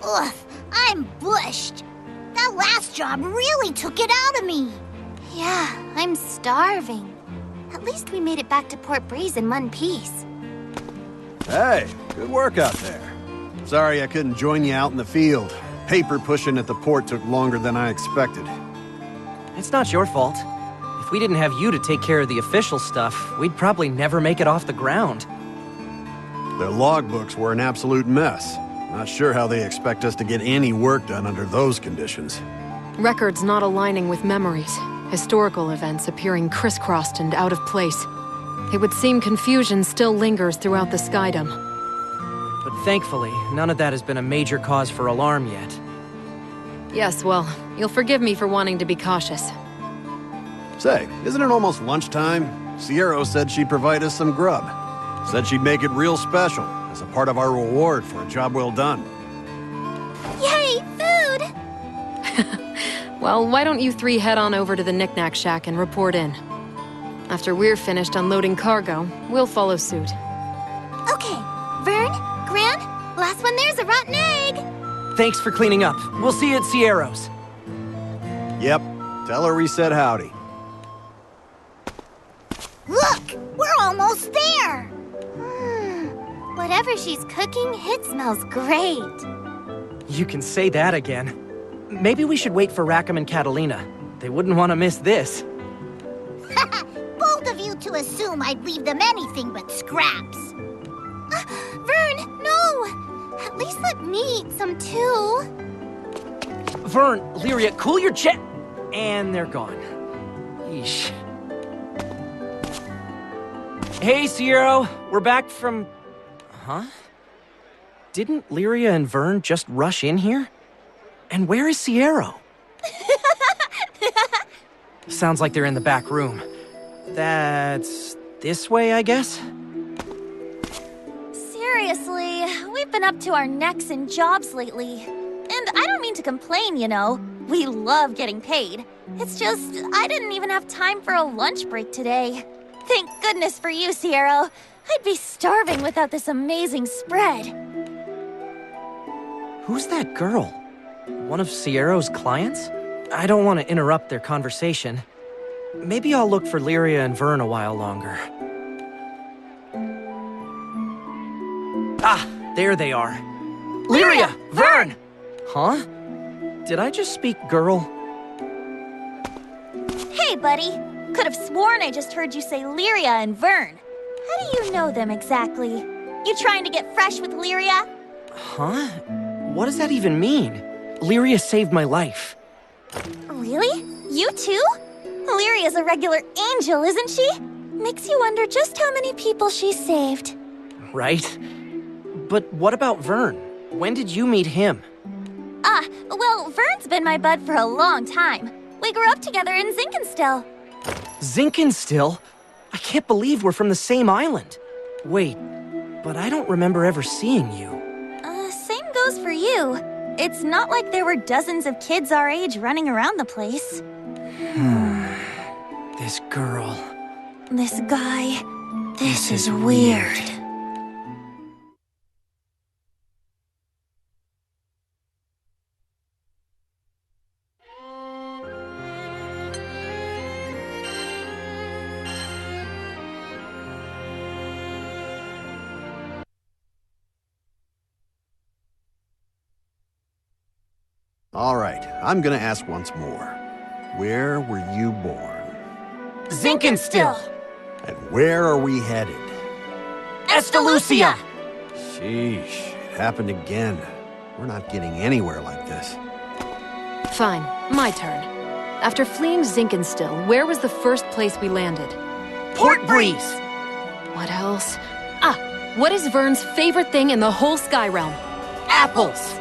Ugh, I'm bushed. That last job really took it out of me. Yeah, I'm starving. At least we made it back to Port Breeze in one piece. Hey, good work out there. Sorry I couldn't join you out in the field. Paper pushing at the port took longer than I expected. It's not your fault. If we didn't have you to take care of the official stuff, we'd probably never make it off the ground. Their logbooks were an absolute mess. Not sure how they expect us to get any work done under those conditions. Records not aligning with memories. Historical events appearing crisscrossed and out of place. It would seem confusion still lingers throughout the Skydom. But thankfully, none of that has been a major cause for alarm yet. Yes, well, you'll forgive me for wanting to be cautious. Say, isn't it almost lunchtime? Sierra said she'd provide us some grub. Said she'd make it real special, as a part of our reward for a job well done. Yay, food! Well, why don't you three head on over to the Knick-Knack Shack and report in? After we're finished unloading cargo, we'll follow suit. Okay, Vern, Gran, last one there's a rotten egg! Thanks for cleaning up. We'll see you at Sierra's. Yep, tell her we said howdy. Look, we're almost there. Whatever she's cooking, it smells great. You can say that again. Maybe we should wait for Rackham and Catalina. They wouldn't want to miss this. Bold of you to assume I'd leave them anything but scraps. Vern, no! At least let me eat some too. Vern, Lyria, cool your jet! And they're gone. Yeesh. Hey, Sierra, we're back from... Huh? Didn't Lyria and Vern just rush in here? And where is Sierra? Sounds like they're in the back room. That's... this way, I guess? Seriously, we've been up to our necks in jobs lately. And I don't mean to complain, you know. We love getting paid. It's just, I didn't even have time for a lunch break today. Thank goodness for you, Sierra. I'd be starving without this amazing spread. Who's that girl? One of Sierra's clients? I don't want to interrupt their conversation. Maybe I'll look for Lyria and Vern a while longer. Ah, there they are. Lyria! Vern! Huh? Did I just speak girl? Hey, buddy. Could have sworn I just heard you say Lyria and Vern. How do you know them exactly? You trying to get fresh with Lyria? Huh? What does that even mean? Lyria saved my life. Really? You too? Lyria's a regular angel, isn't she? Makes you wonder just how many people she saved. Right? But what about Vern? When did you meet him? Well, Vern's been my bud for a long time. We grew up together in Zinkenstill. Zinkenstill? I can't believe we're from the same island. Wait, but I don't remember ever seeing you. Same goes for you. It's not like there were dozens of kids our age running around the place. This girl. This guy. This is weird. All right, I'm gonna ask once more. Where were you born? Zinkenstill! And where are we headed? Estalucia! Sheesh, it happened again. We're not getting anywhere like this. Fine, my turn. After fleeing Zinkenstill, where was the first place we landed? Port Breeze! What else? What is Vern's favorite thing in the whole Sky Realm? Apples!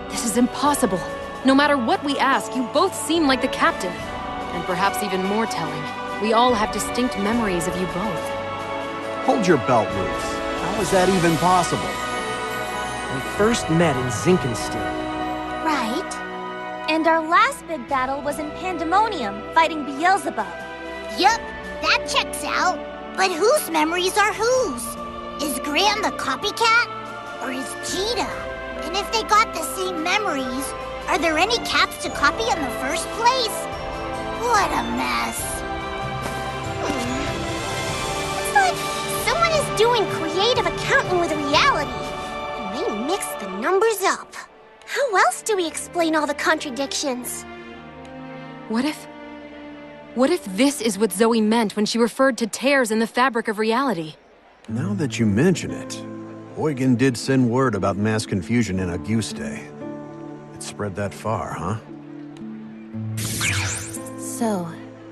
This is impossible. No matter what we ask, you both seem like the captain. And perhaps even more telling, we all have distinct memories of you both. Hold your belt loose. How is that even possible? We first met in Zinkenstill. Right. And our last big battle was in Pandemonium, fighting Beelzebub. Yup, that checks out. But whose memories are whose? Is Gran the copycat? Or is Cheetah? And And if they got the same memories, are there any caps to copy in the first place? What a mess. It's like someone is doing creative accounting with reality, and they mix the numbers up. How else do we explain all the contradictions? What if this is what Zoe meant when she referred to tears in the fabric of reality? Now that you mention it, Eugen did send word about mass confusion in Auguste. It spread that far, huh? So,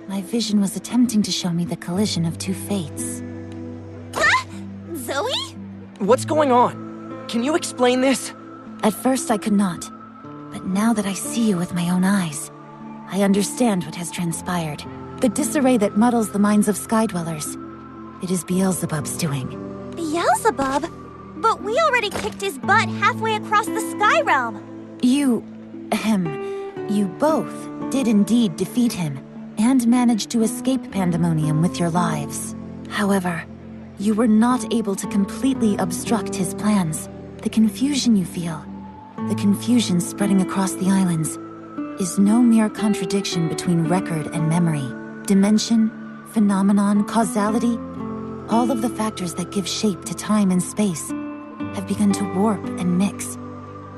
my vision was attempting to show me the collision of two fates. Zoe? What's going on? Can you explain this? At first I could not, but now that I see you with my own eyes, I understand what has transpired. The disarray that muddles the minds of Skydwellers. It is Beelzebub's doing. Beelzebub? But we already kicked his butt halfway across the Sky Realm. You both did indeed defeat him, and managed to escape Pandemonium with your lives. However, you were not able to completely obstruct his plans. The confusion you feel, the confusion spreading across the islands, is no mere contradiction between record and memory. Dimension, phenomenon, causality, all of the factors that give shape to time and space have begun to warp and mix,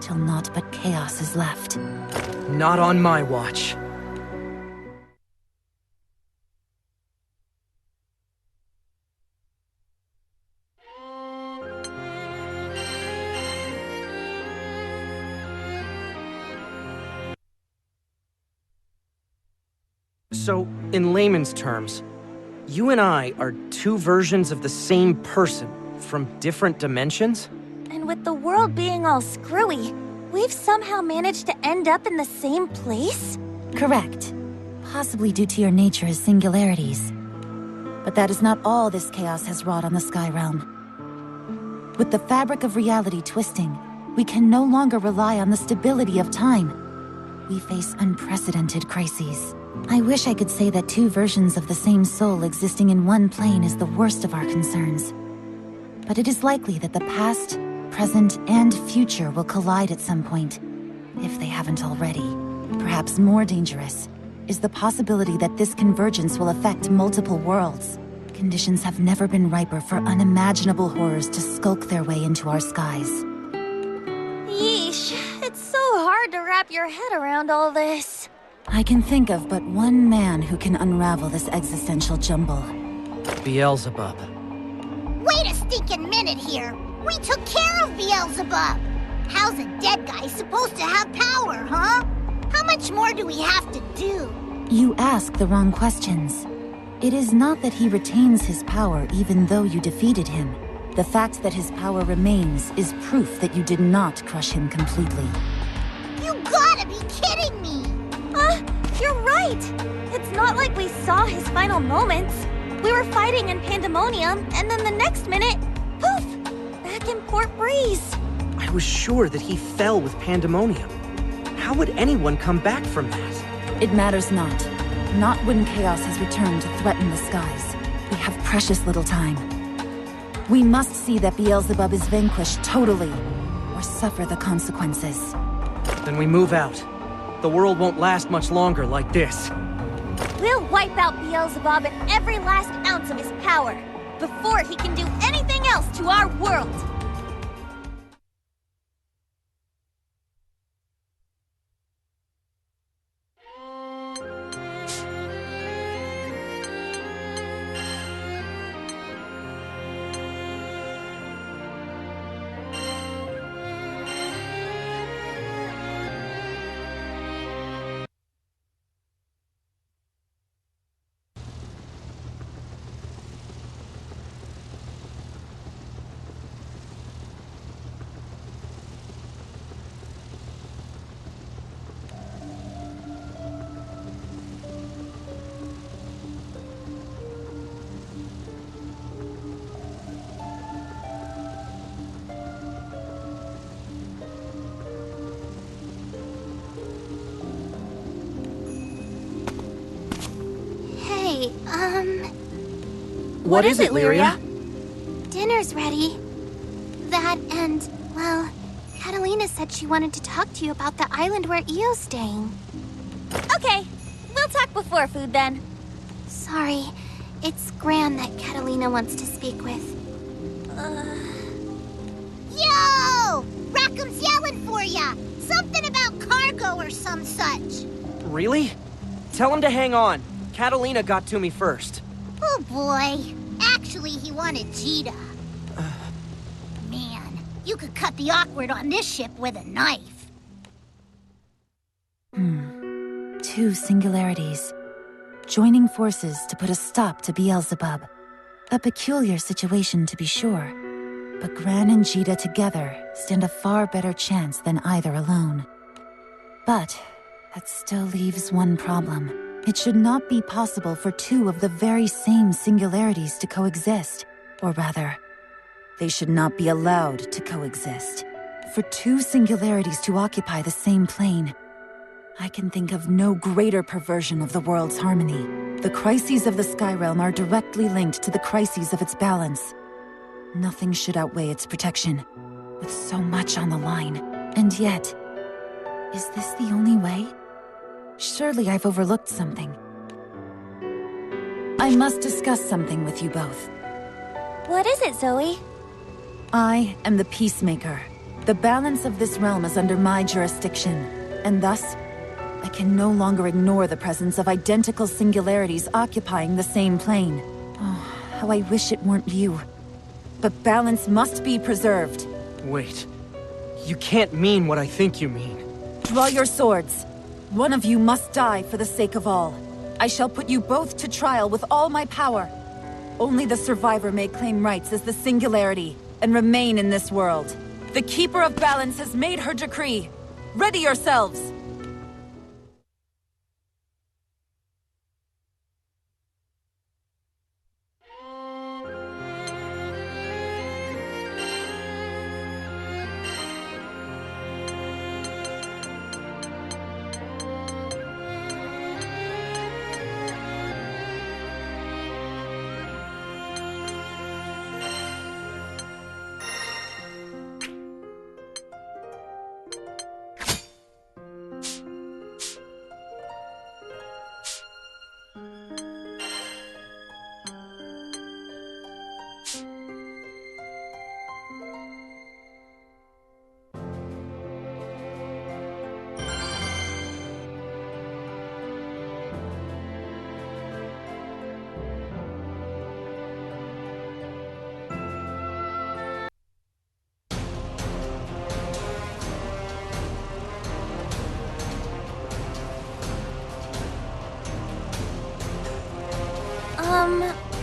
till naught but chaos is left. Not on my watch. So, in layman's terms, you and I are two versions of the same person from different dimensions? And with the world being all screwy, we've somehow managed to end up in the same place? Correct. Possibly due to your nature as singularities. But that is not all this chaos has wrought on the Sky Realm. With the fabric of reality twisting, we can no longer rely on the stability of time. We face unprecedented crises. I wish I could say that two versions of the same soul existing in one plane is the worst of our concerns. But it is likely that the past, present, and future will collide at some point, if they haven't already. Perhaps more dangerous is the possibility that this convergence will affect multiple worlds. Conditions have never been riper for unimaginable horrors to skulk their way into our skies. Yeesh, it's so hard to wrap your head around all this. I can think of but one man who can unravel this existential jumble. Beelzebub. Wait a stinking minute here. We took care of Beelzebub. How's a dead guy supposed to have power, huh? How much more do we have to do? You ask the wrong questions. It is not that he retains his power even though you defeated him. The fact that his power remains is proof that you did not crush him completely. You gotta be kidding me! You're right! It's not like we saw his final moments. We were fighting in Pandemonium, and then the next minute, poof! Back in Port Breeze. I was sure that he fell with Pandemonium. How would anyone come back from that? It matters not. Not when chaos has returned to threaten the skies. We have precious little time. We must see that Beelzebub is vanquished totally, or suffer the consequences. Then we move out. The world won't last much longer like this. We'll wipe out Beelzebub and every last ounce of his power, before he can do anything else to our world. What is it, Lyria? Dinner's ready. That and, well, Catalina said she wanted to talk to you about the island where Io's staying. Okay, we'll talk before food then. Sorry, it's Gran that Catalina wants to speak with. Yo! Rackham's yelling for ya! Something about cargo or some such. Really? Tell him to hang on. Catalina got to me first. Oh boy. Actually, he wanted Jita. Man, you could cut the awkward on this ship with a knife. Two singularities. Joining forces to put a stop to Beelzebub. A peculiar situation to be sure. But Gran and Jita together stand a far better chance than either alone. But that still leaves one problem. It should not be possible for two of the very same singularities to coexist. Or rather, they should not be allowed to coexist. For two singularities to occupy the same plane, I can think of no greater perversion of the world's harmony. The crises of the Sky Realm are directly linked to the crises of its balance. Nothing should outweigh its protection, with so much on the line. And yet, is this the only way? Surely I've overlooked something. I must discuss something with you both. What is it, Zoe? I am the Peacemaker. The balance of this realm is under my jurisdiction, and thus, I can no longer ignore the presence of identical singularities occupying the same plane. Oh, how I wish it weren't you. But balance must be preserved. Wait. You can't mean what I think you mean. Draw your swords. One of you must die for the sake of all. I shall put you both to trial with all my power. Only the survivor may claim rights as the singularity and remain in this world. The Keeper of Balance has made her decree. Ready yourselves!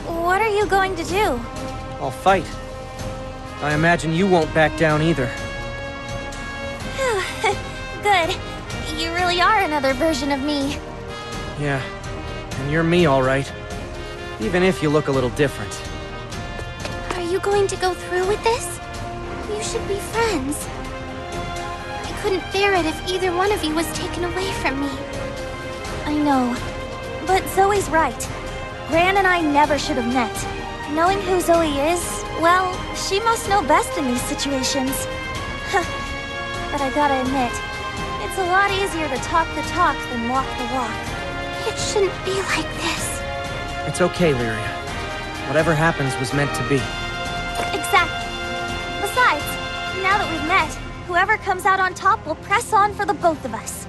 What are you going to do? I'll fight. I imagine you won't back down either. Good. You really are another version of me. Yeah, and you're me all right. Even if you look a little different. Are you going to go through with this? You should be friends. I couldn't bear it if either one of you was taken away from me. I know. But Zoe's right. Gran and I never should have met. Knowing who Zoe is, well, she must know best in these situations. But I gotta admit, it's a lot easier to talk the talk than walk the walk. It shouldn't be like this. It's okay, Lyria. Whatever happens was meant to be. Exactly. Besides, now that we've met, whoever comes out on top will press on for the both of us.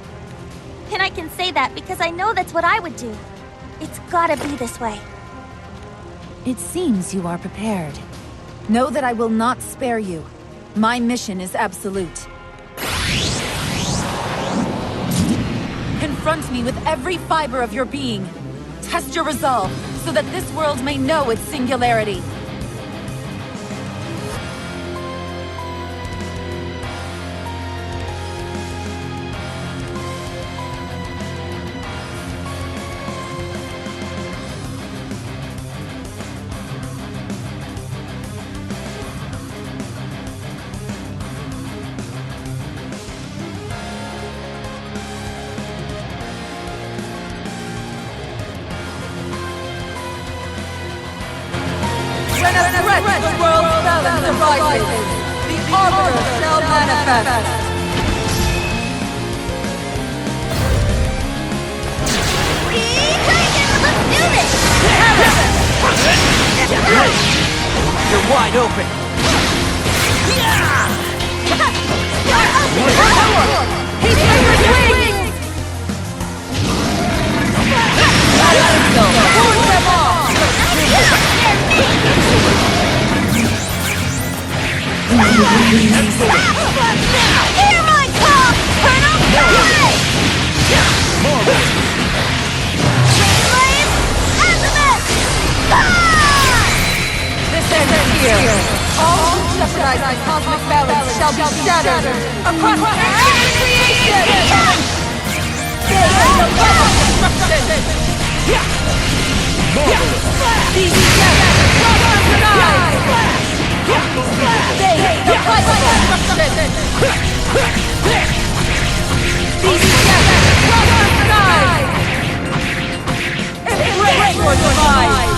And I can say that because I know that's what I would do. It's gotta be this way. It seems you are prepared. Know that I will not spare you. My mission is absolute. Confront me with every fiber of your being. Test your resolve, so that this world may know its singularity. When a threat to the world's balance arises, the Arbiter shall manifest. Let's do this! You're wide open. Hear my call! Turn up the light! Flame, Azimuth! This ends here. All who jeopardize the cosmic balance shall be shattered across ancient creation! Day of the destruction! These deaths will not deny! Day of the destruction! These deaths will not deny! Embrace your demise!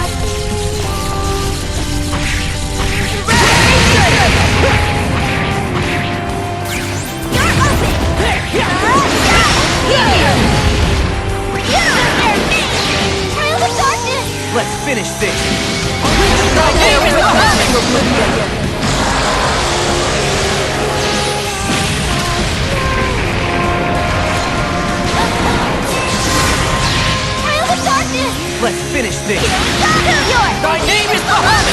Let's finish this. Let's finish this. Thy name is Bahamut!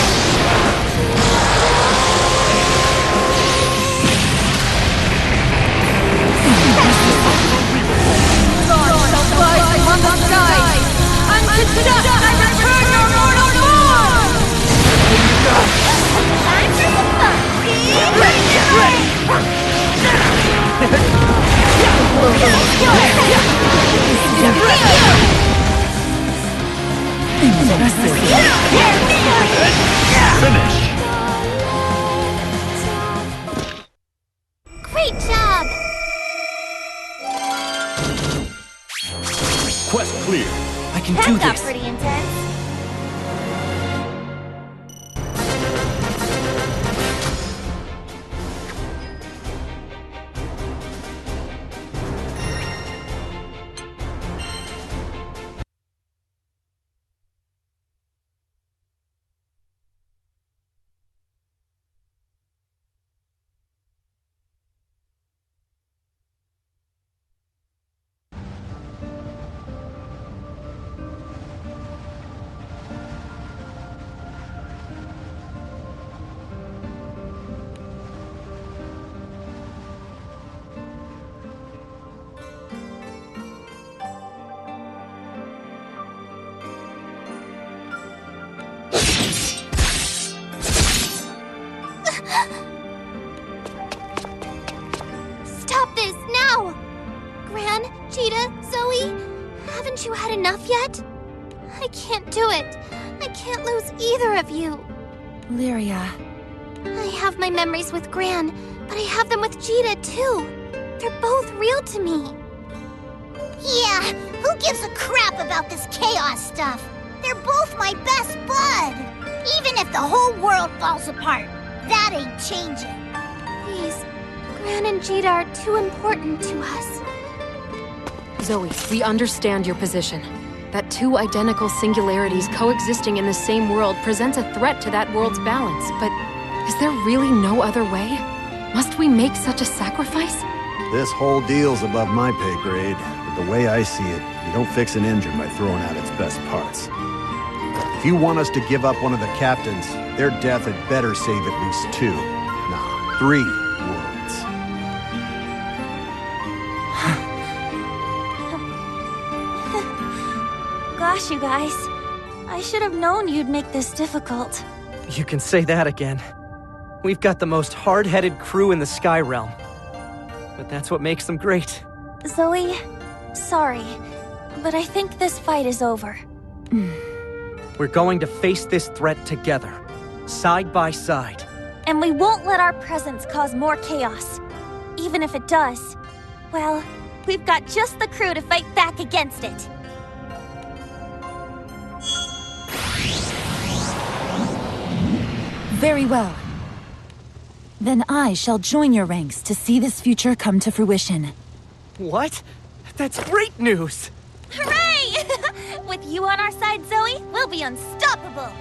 Dawn shall rise among the skies. Unto dust I return your mortal form! Time for some fun! Finish! Great job! Quest clear. I can That do got this. pretty intense. Stop this, now! Gran, Cheetah, Zoe, haven't you had enough yet? I can't do it. I can't lose either of you. Lyria. I have my memories with Gran, but I have them with Cheetah, too. They're both real to me. Yeah, who gives a crap about this chaos stuff? They're both my best bud. Even if the whole world falls apart, that ain't changing. Please, Gran and Cheetah are too important to us. Zoe, we understand your position. That two identical singularities coexisting in the same world presents a threat to that world's balance, but is there really no other way? Must we make such a sacrifice? This whole deal's above my pay grade, but the way I see it, you don't fix an engine by throwing out its best parts. If you want us to give up one of the captains, their death had better save at least 2, nah, 3 worlds. Gosh, you guys. I should have known you'd make this difficult. You can say that again. We've got the most hard-headed crew in the Sky Realm. But that's what makes them great. Zoe, sorry, but I think this fight is over. We're going to face this threat together, side by side. And we won't let our presence cause more chaos. Even if it does, well, we've got just the crew to fight back against it. Very well. Then I shall join your ranks to see this future come to fruition. What? That's great news! Hooray! With you on our side, Zoe, we'll be unstoppable!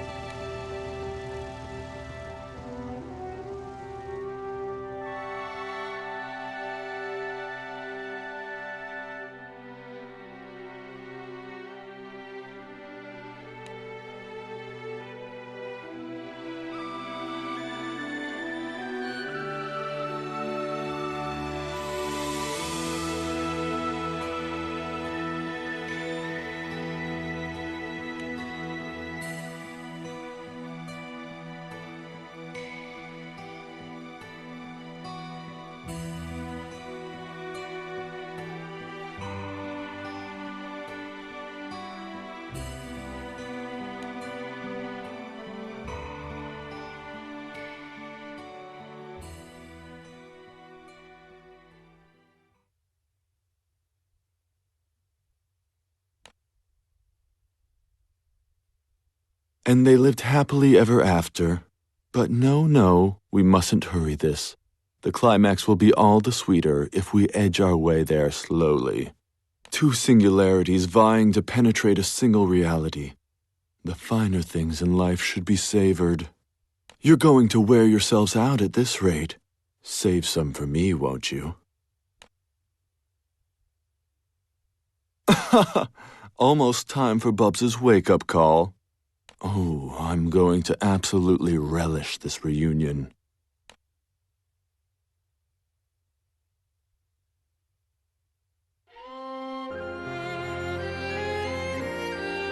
And they lived happily ever after. But no, we mustn't hurry this. The climax will be all the sweeter if we edge our way there slowly. Two singularities vying to penetrate a single reality. The finer things in life should be savored. You're going to wear yourselves out at this rate. Save some for me, won't you? Almost time for Bubs' wake-up call. Oh, I'm going to absolutely relish this reunion.